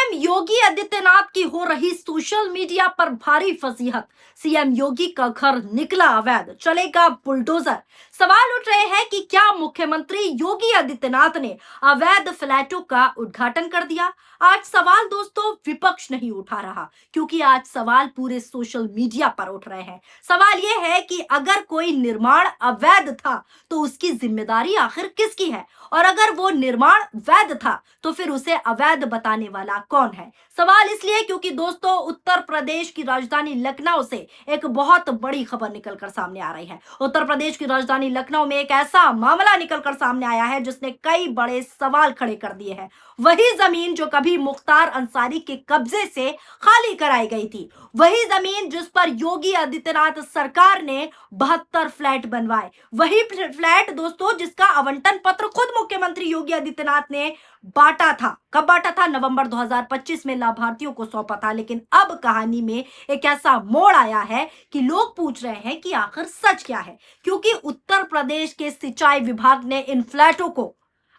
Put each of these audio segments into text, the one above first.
CM Yogi Adityanath की हो रही सोशल मीडिया पर भारी फजीहत। सीएम योगी का घर निकला अवैध, चलेगा बुलडोजर। सवाल उठ रहे हैं कि क्या मुख्यमंत्री योगी आदित्यनाथ ने अवैध फ्लैटों का उद्घाटन कर दिया। आज सवाल दोस्तों विपक्ष नहीं उठा रहा, क्योंकि आज सवाल पूरे सोशल मीडिया पर उठ रहे हैं। सवाल यह है कि अगर कोई निर्माण अवैध था तो उसकी जिम्मेदारी आखिर किसकी है, और अगर वो निर्माण वैध था तो फिर उसे अवैध बताने वाला कौन है। सवाल इसलिए क्योंकि दोस्तों उत्तर प्रदेश की राजधानी लखनऊ से एक बहुत बड़ी खबर निकलकर सामने आ रही है। उत्तर प्रदेश की राजधानी लखनऊ में एक ऐसा मामला निकलकर सामने आया है जिसने कई बड़े सवाल खड़े कर दिए हैं। वही जमीन जो कभी मुख्तार अंसारी के कब्जे से खाली कराई गई थी, वही जमीन जिस पर योगी आदित्यनाथ सरकार ने 72 फ्लैट बनवाए, वही फ्लैट दोस्तों जिसका आवंटन पत्र खुद मुख्यमंत्री योगी आदित्यनाथ ने बांटा था। कब बांटा था? नवंबर 2025 में लाभार्थियों को सौंपा था। लेकिन अब कहानी में एक ऐसा मोड़ आया है कि लोग पूछ रहे हैं कि आखिर सच क्या है, क्योंकि उत्तर प्रदेश के सिंचाई विभाग ने इन फ्लैटों को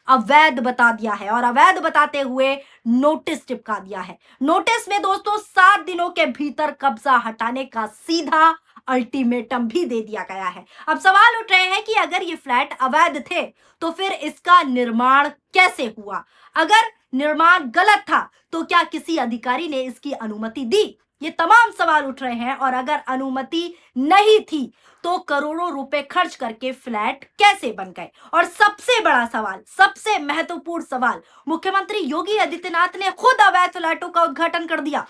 अवैध बता दिया है और अवैध बताते हुए नोटिस चिपका दिया है। नोटिस में दोस्तों 7 दिनों के भीतर कब्जा हटाने का सीधा अल्टीमेटम भी दे दिया गया है। अब सवाल उठ रहे हैं कि अगर ये फ्लैट अवैध थे तो फिर इसका निर्माण कैसे हुआ? अगर निर्माण गलत था तो क्या किसी अधिकारी ने इसकी अनुमति दी? ये तमाम सवाल उठ रहे हैं। और अगर अनुमति नहीं थी तो करोड़ों रुपए खर्च करके फ्लैट कैसे बन गए? और सबसे बड़ा सवाल, सबसे महत्वपूर्ण सवाल, मुख्यमंत्री योगी आदित्यनाथ ने खुद अवैध फ्लैटों का उद्घाटन कर दिया।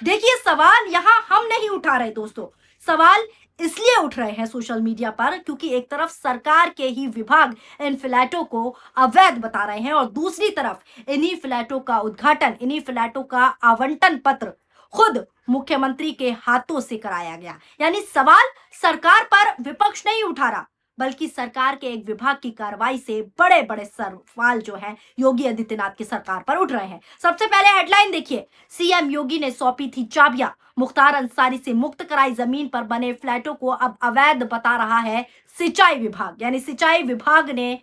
देखिए सवाल यहां हम नहीं उठा रहे दोस्तों, सवाल इसलिए उठ रहे हैं सोशल मीडिया पर क्योंकि एक तरफ सरकार के ही विभाग इन फ्लैटों को अवैध बता रहे हैं और दूसरी तरफ इन्हीं फ्लैटों का उद्घाटन, इन्हीं फ्लैटों का आवंटन पत्र खुद मुख्यमंत्री के हाथों से कराया गया। यानी सवाल सरकार पर विपक्ष नहीं उठा रहा, बल्कि सरकार के एक विभाग की कार्रवाई से बड़े बड़े सवाल जो है योगी आदित्यनाथ की सरकार पर उठ रहे हैं। सबसे पहले हेडलाइन देखिए, सीएम योगी ने सौंपी थी चाबियां, मुख्तार अंसारी से मुक्त कराई जमीन पर बने फ्लैटों को अब अवैध बता रहा है सिंचाई विभाग। यानी सिंचाई विभाग ने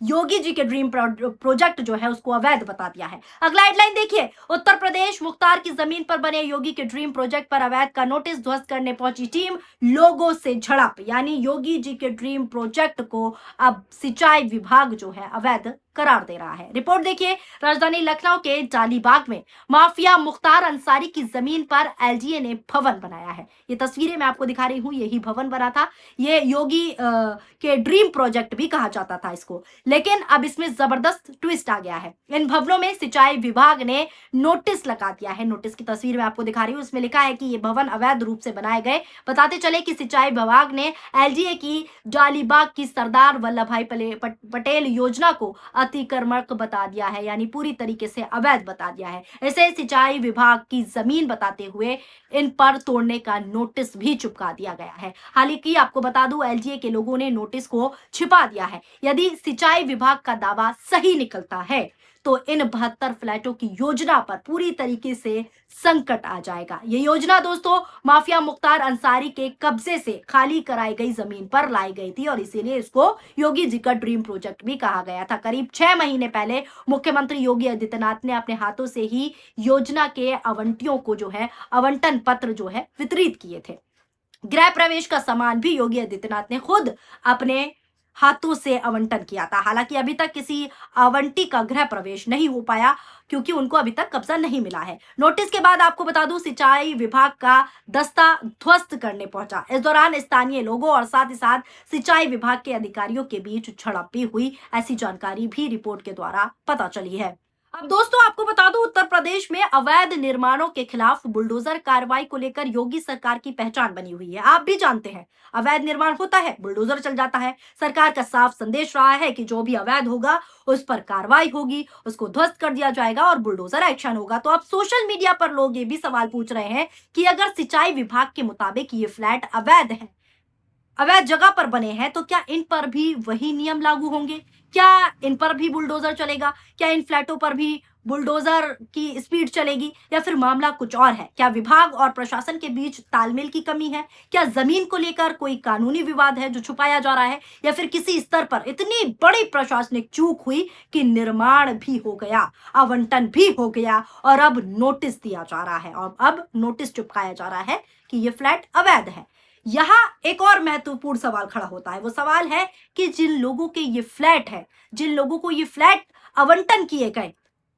योगी जी के ड्रीम प्रोजेक्ट जो है उसको अवैध बता दिया है। अगला हेडलाइन देखिए, उत्तर प्रदेश, मुख्तार की जमीन पर बने योगी के ड्रीम प्रोजेक्ट पर अवैध का नोटिस, ध्वस्त करने पहुंची टीम, लोगों से झड़प। यानी योगी जी के ड्रीम प्रोजेक्ट को अब सिंचाई विभाग जो है अवैध करार दे रहा है। रिपोर्ट देखिए, राजधानी लखनऊ के जालीबाग में माफिया मुख्तार अंसारी की जमीन पर एलजीए ने भवन बनाया है। ये तस्वीरें मैं आपको दिखा रही हूं, यही भवन बना था। ये योगी के ड्रीम प्रोजेक्ट भी कहा जाता था इसको, लेकिन अब इसमें जबरदस्त ट्विस्ट आ गया है। इन भवनों में सिंचाई विभाग ने नोटिस लगा दिया है। नोटिस की तस्वीर मैं आपको दिखा रही हूँ, इसमें लिखा है कि ये भवन अवैध रूप से बनाए गए। बताते चले कि सिंचाई विभाग ने एलजीए की जालीबाग की सरदार वल्लभ भाई पटेल योजना को अतिक्रमण बता दिया है, यानी पूरी तरीके से अवैध बता दिया है। इसे सिंचाई विभाग की जमीन बताते हुए इन पर तोड़ने का नोटिस भी चिपका दिया गया है। हालांकि आपको बता दूं, एलजीए के लोगों ने नोटिस को छिपा दिया है। यदि सिंचाई विभाग का दावा सही निकलता है तो इन 72 फ्लैटों की योजना पर पूरी तरीके से संकट आ जाएगा। ये योजना दोस्तों माफिया मुख्तार अंसारी के कब्जे से खाली कराई गई जमीन पर लाई गई थी और इसीलिए इसको योगी जी का ड्रीम प्रोजेक्ट भी कहा गया था। करीब 6 महीने पहले मुख्यमंत्री योगी आदित्यनाथ ने अपने हाथों से ही योजना के आवंटियों को जो है आवंटन पत्र जो है वितरित किए थे। गृह प्रवेश का सामान भी योगी आदित्यनाथ ने खुद अपने हाथों से आवंटन किया था। हालांकि अभी तक किसी आवंटी का गृह प्रवेश नहीं हो पाया क्योंकि उनको अभी तक कब्जा नहीं मिला है। नोटिस के बाद आपको बता दूं, सिंचाई विभाग का दस्ता ध्वस्त करने पहुंचा। इस दौरान स्थानीय लोगों और साथ ही साथ सिंचाई विभाग के अधिकारियों के बीच झड़प भी हुई, ऐसी जानकारी भी रिपोर्ट के द्वारा पता चली है। अब दोस्तों आपको बता दूं, उत्तर प्रदेश में अवैध निर्माणों के खिलाफ बुलडोजर कार्रवाई को लेकर योगी सरकार की पहचान बनी हुई है। आप भी जानते हैं, अवैध निर्माण होता है, बुलडोजर चल जाता है। सरकार का साफ संदेश रहा है कि जो भी अवैध होगा उस पर कार्रवाई होगी, उसको ध्वस्त कर दिया जाएगा और बुलडोजर एक्शन होगा। तो अब सोशल मीडिया पर लोग ये भी सवाल पूछ रहे हैं कि अगर सिंचाई विभाग के मुताबिक ये फ्लैट अवैध है अवैध जगह पर बने हैं, तो क्या इन पर भी वही नियम लागू होंगे? क्या इन पर भी बुलडोजर चलेगा? क्या इन फ्लैटों पर भी बुलडोजर की स्पीड चलेगी, या फिर मामला कुछ और है? क्या विभाग और प्रशासन के बीच तालमेल की कमी है? क्या जमीन को लेकर कोई कानूनी विवाद है जो छुपाया जा रहा है, या फिर किसी स्तर पर इतनी बड़ी प्रशासनिक चूक हुई कि निर्माण भी हो गया, आवंटन भी हो गया और अब नोटिस दिया जा रहा है और अब नोटिस चिपकाया जा रहा है कि ये फ्लैट अवैध है? यहाँ एक और महत्वपूर्ण सवाल खड़ा होता है। वो सवाल है कि जिन लोगों के ये फ्लैट है, जिन लोगों को ये फ्लैट आवंटन किए गए,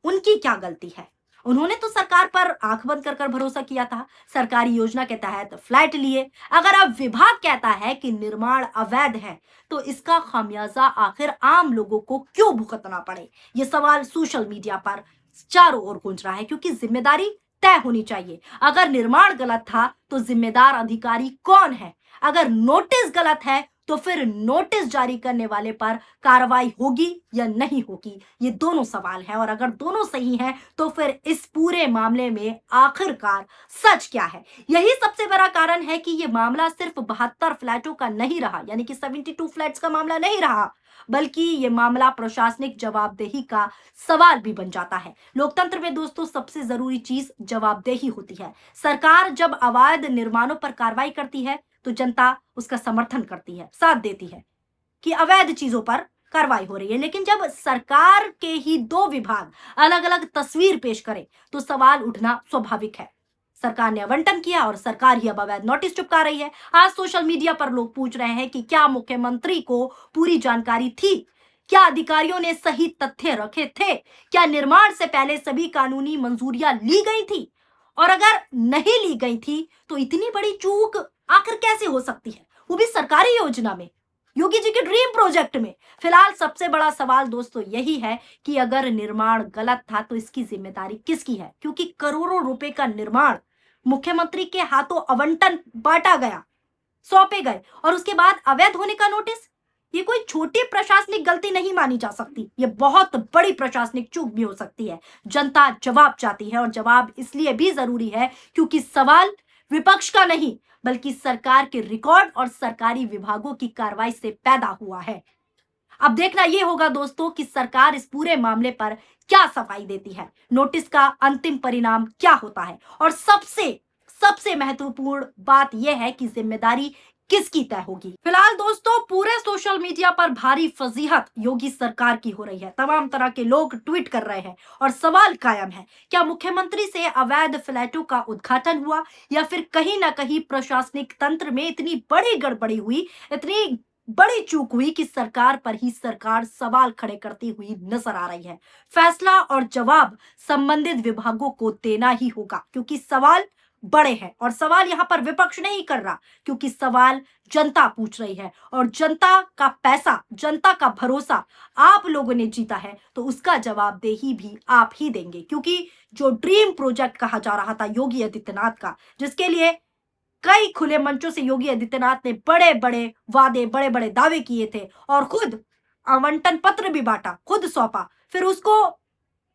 उनकी क्या गलती है? उन्होंने तो सरकार पर आंख बंद कर भरोसा किया था, सरकारी योजना के तहत फ्लैट लिए। अगर अब विभाग कहता है कि निर्माण अवैध है, तो इसका खामियाजा आखिर आम लोगों को क्यों भुगतना पड़े? ये सवाल सोशल मीडिया पर चारों ओर गूंज रहा है, क्योंकि जिम्मेदारी तय होनी चाहिए। अगर निर्माण गलत था तो जिम्मेदार अधिकारी कौन है? अगर नोटिस गलत है तो फिर नोटिस जारी करने वाले पर कार्रवाई होगी या नहीं होगी? ये दोनों सवाल हैं, और अगर दोनों सही हैं तो फिर इस पूरे मामले में आखिरकार सच क्या है? यही सबसे बड़ा कारण है कि ये मामला सिर्फ 72 फ्लैटों का नहीं रहा, यानी कि 72 फ्लैट्स का मामला नहीं रहा, बल्कि ये मामला प्रशासनिक जवाबदेही का सवाल भी बन जाता है। लोकतंत्र में दोस्तों सबसे जरूरी चीज जवाबदेही होती है। सरकार जब अवैध निर्माणों पर कार्रवाई करती है तो जनता उसका समर्थन करती है, साथ देती है कि अवैध चीजों पर कार्रवाई हो रही है। लेकिन जब सरकार के ही दो विभाग अलग अलग तस्वीर पेश करें तो सवाल उठना स्वाभाविक है। सरकार ने आवंटन किया और सरकार ही अब अवैध नोटिस चिपका रही है। आज सोशल मीडिया पर लोग पूछ रहे हैं कि क्या मुख्यमंत्री को पूरी जानकारी थी? क्या अधिकारियों ने सही तथ्य रखे थे? क्या निर्माण से पहले सभी कानूनी मंजूरियां ली गई थी? और अगर नहीं ली गई थी तो इतनी बड़ी चूक आखिर कैसे हो सकती है, वो भी सरकारी योजना में, योगी जी के ड्रीम प्रोजेक्ट में? फिलहाल सबसे बड़ा सवाल दोस्तों यही है कि अगर निर्माण गलत था तो इसकी जिम्मेदारी किसकी है? क्योंकि करोड़ों रुपए का निर्माण मुख्यमंत्री के हाथों आवंटन बांटा गया, सौंपे गए, और उसके बाद अवैध होने का नोटिस। ये कोई छोटी प्रशासनिक गलती नहीं मानी जा सकती, ये बहुत बड़ी प्रशासनिक चूक भी हो सकती है। जनता जवाब चाहती है, और जवाब इसलिए भी जरूरी है क्योंकि सवाल विपक्ष का नहीं बल्कि सरकार के रिकॉर्ड और सरकारी विभागों की कार्रवाई से पैदा हुआ है। अब देखना यह होगा दोस्तों कि सरकार इस पूरे मामले पर क्या सफाई देती है, नोटिस का अंतिम परिणाम क्या होता है, और सबसे सबसे महत्वपूर्ण बात यह है कि जिम्मेदारी किसकी तय होगी। फिलहाल दोस्तों पूरे सोशल मीडिया पर भारी फजीहत योगी सरकार की हो रही है। तमाम तरह के लोग ट्वीट कर रहे हैं और सवाल कायम है, क्या मुख्यमंत्री से अवैध फ्लैटों का उद्घाटन हुआ, या फिर कहीं ना कहीं प्रशासनिक तंत्र में इतनी बड़ी गड़बड़ी हुई, इतनी बड़ी चूक हुई कि सरकार पर ही सरकार सवाल खड़े करती हुई नजर आ रही है। फैसला और जवाब संबंधित विभागों को देना ही होगा, क्योंकि सवाल बड़े हैं, और सवाल यहाँ पर विपक्ष नहीं कर रहा, क्योंकि सवाल जनता पूछ रही है, और जनता का पैसा, जनता का भरोसा आप लोगों ने जीता है, तो उसका जवाबदेही भी आप ही देंगे। क्योंकि जो ड्रीम प्रोजेक्ट कहा जा रहा था योगी आदित्यनाथ का, जिसके लिए कई खुले मंचों से योगी आदित्यनाथ ने बड़े बड़े वादे, बड़े बड़े दावे किए थे, और खुद आवंटन पत्र भी बांटा, खुद सौंपा, फिर उसको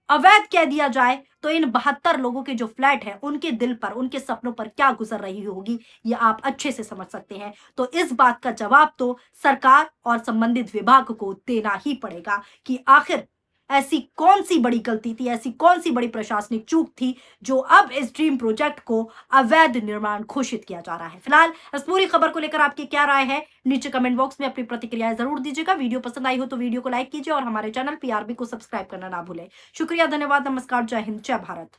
अवैध कह दिया जाए, तो इन 72 लोगों के जो फ्लैट हैं उनके दिल पर, उनके सपनों पर क्या गुजर रही होगी, ये आप अच्छे से समझ सकते हैं। तो इस बात का जवाब तो सरकार और संबंधित विभाग को देना ही पड़ेगा कि आखिर ऐसी कौन सी बड़ी गलती थी, ऐसी कौन सी बड़ी प्रशासनिक चूक थी जो अब इस ड्रीम प्रोजेक्ट को अवैध निर्माण घोषित किया जा रहा है। फिलहाल इस पूरी खबर को लेकर आपकी क्या राय है, नीचे कमेंट बॉक्स में अपनी प्रतिक्रियाएं जरूर दीजिएगा। वीडियो पसंद आई हो तो वीडियो को लाइक कीजिए और हमारे चैनल पीआरबी को सब्सक्राइब करना ना भूलें। शुक्रिया, धन्यवाद, नमस्कार, जय हिंद, जय भारत।